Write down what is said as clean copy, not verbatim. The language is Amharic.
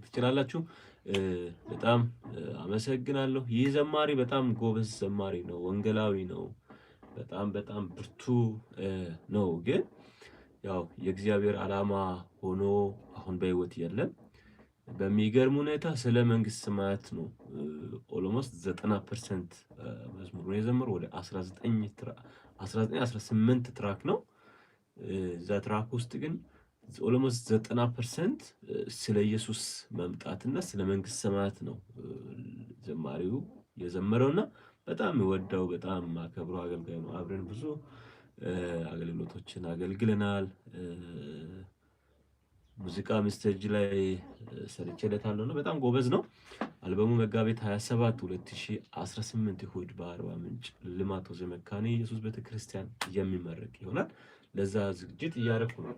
ማድረግ ትችላላችሁ። በጣም አመሰግናለሁ። ይህ ዘማሪ በጣም ጎበዝ ዘማሪ ነው፣ ወንጌላዊ ነው፣ በጣም ብርቱ ነው። ግን ያው የእግዚአብሔር ዓላማ ሆኖ አሁን በህይወት የለም። በሚገርም ሁኔታ ስለ መንግስት ሰማያት ነው ኦልሞስት 90% መዝሙሩን የዘመረው። ወደ 18 ትራክ ነው። እዛ ትራክ ውስጥ ግን ኦልሞስት 90% ስለ ኢየሱስ መምጣትና ስለ መንግስት ሰማያት ነው ዘማሪው የዘመረውና በጣም ወደው በጣም ማከብረው አገልጋይ ነው። አብረን ብዙ አገልግሎቶችን አገልግለናል። ሙዚቃ ሚስተጅ ላይ ሰርቼለታለሁና በጣም ጎበዝ ነው። አልበሙ መጋቢት 27 2018 እሁድ በአርባ ምንጭ ልማት ወዘ መካነ ኢየሱስ ቤተክርስቲያን የሚመረቅ ይሆናል። ለዛ ዝግጅት እያደረኩ ነው።